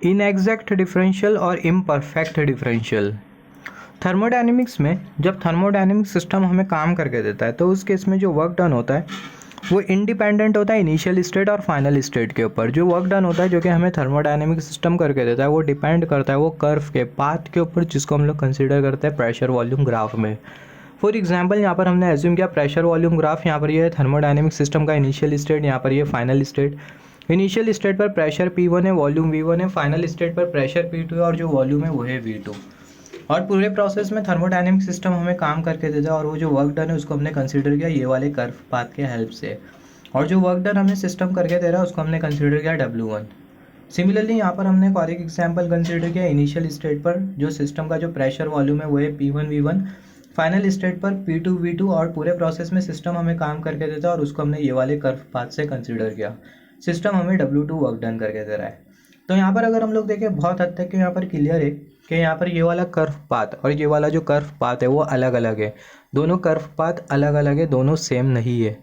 इनएग्जैक्ट differential और imperfect differential. Thermodynamics में जब थर्मोडायनेमिक सिस्टम हमें काम करके देता है तो उस केस में जो वर्क डन होता है वो इंडिपेंडेंट होता है इनिशियल स्टेट और फाइनल स्टेट के ऊपर। जो वर्क डन होता है जो कि हमें थर्मोडायनेमिक सिस्टम करके देता है वो डिपेंड करता है वो कर्व के पाथ के ऊपर, जिसको हम लोग कंसिडर करते हैं प्रेशर वॉल्यूम ग्राफ में। फॉर एग्जांपल यहाँ पर हमने एज्यूम किया प्रेशर वॉल्यूम ग्राफ, यहाँ पर ये थर्मोडायनेमिक सिस्टम का इनिशियल स्टेट, यहाँ पर ये फाइनल स्टेट। इनिशियल स्टेट पर प्रेशर P1 है, वॉल्यूम V1 है, फाइनल स्टेट पर प्रेशर P2 है और जो वॉल्यूम है वो है V2। और पूरे प्रोसेस में थर्मोडायनेमिक सिस्टम हमें काम करके देता है और वो जो वर्क डन है उसको हमने कंसीडर किया ये वाले कर्व पाथ के हेल्प से, और जो वर्क डन हमें सिस्टम करके दे रहा है उसको हमने कंसीडर किया W1। सिमिलरली यहाँ पर हमने एक एग्जाम्पल कंसीडर किया इनिशियल स्टेट पर जो सिस्टम का जो प्रेशर वॉल्यूम है वो है P1 V1, फाइनल स्टेट पर P2 V2, और पूरे प्रोसेस में सिस्टम हमें काम करके देता है और उसको हमने ये वाले कर्व पाथ से कंसीडर किया। सिस्टम हमें W2 वर्क डन करके दे रहा है। तो यहाँ पर अगर हम लोग देखें बहुत हद तक यहाँ पर क्लियर है कि यहाँ पर ये वाला कर्व पाथ और ये वाला जो कर्व पाथ है वो अलग अलग है। दोनों कर्व पाथ अलग अलग है, दोनों सेम नहीं है।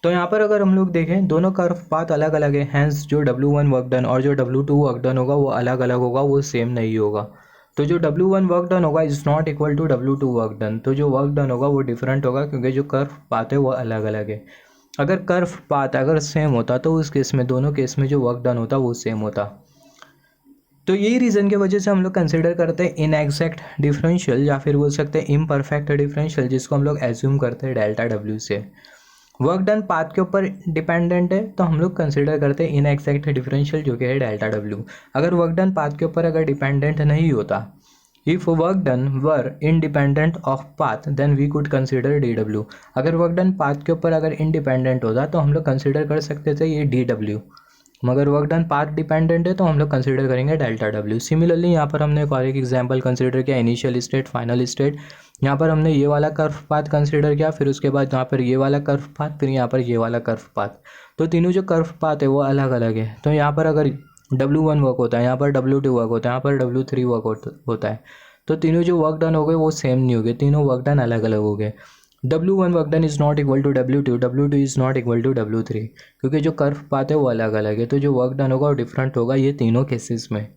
तो यहाँ पर अगर हम लोग देखें दोनों कर्व पाथ अलग अलग है, हैंस जो W1 वर्क डन और जो W2 वर्क डन होगा वो अलग अलग होगा, वो सेम नहीं होगा। तो जो W1 वर्क डन होगा is not equal to W2 work done, तो जो वर्क डन होगा वो डिफरेंट होगा क्योंकि जो कर्व पाथ है वो अलग अलग है। अगर कर्व पाथ अगर सेम होता तो उस केस में दोनों केस में जो वर्क डन होता वो सेम होता। तो यही रीज़न की वजह से हम लोग कंसिडर करते हैं इनएग्जैक्ट डिफरेंशियल या फिर बोल सकते हैं इम्परफेक्ट डिफरेंशियल, जिसको हम लोग एज्यूम करते हैं डेल्टा W से। वर्क डन पाथ के ऊपर डिपेंडेंट है तो हम लोग कंसिडर करते हैं इनएग्जैक्ट डिफरेंशियल जो कि है डेल्टा W। अगर वर्क डन पाथ के ऊपर अगर डिपेंडेंट नहीं होता, if work done were independent of path then we could consider DW। अगर वर्क डन पाथ के ऊपर अगर इंडिपेंडेंट होता तो हम लोग कंसिडर कर सकते थे ये DW, मगर वर्क डन पाथ डिपेंडेंट है तो हम लोग कंसिडर करेंगे डेल्टा W। सिमिलरली यहाँ पर हमने एक एग्जांपल कंसिडर किया इनिशियल स्टेट फाइनल स्टेट। यहाँ पर हमने ये वाला कर्व पाथ कंसिडर किया, फिर उसके बाद यहाँ पर ये वाला कर्व पाथ, फिर यहाँ पर ये वाला कर्व पाथ। तो तीनों जो कर्व पाथ है वो अलग अलग है। तो यहाँ पर अगर W1 वर्क होता है, यहाँ पर W2 वर्क होता है, यहाँ पर W3 वर्क होता है, तो तीनों जो वर्क डन हो गए वो सेम नहीं हो गए, तीनों वर्क डन अलग अलग हो गए। W1 work done is not equal to W2, W2 is not equal to W3, क्योंकि जो कर्व पाथ है वो अलग अलग है। तो जो वर्क डन होगा वो डिफरेंट होगा ये तीनों केसेस में।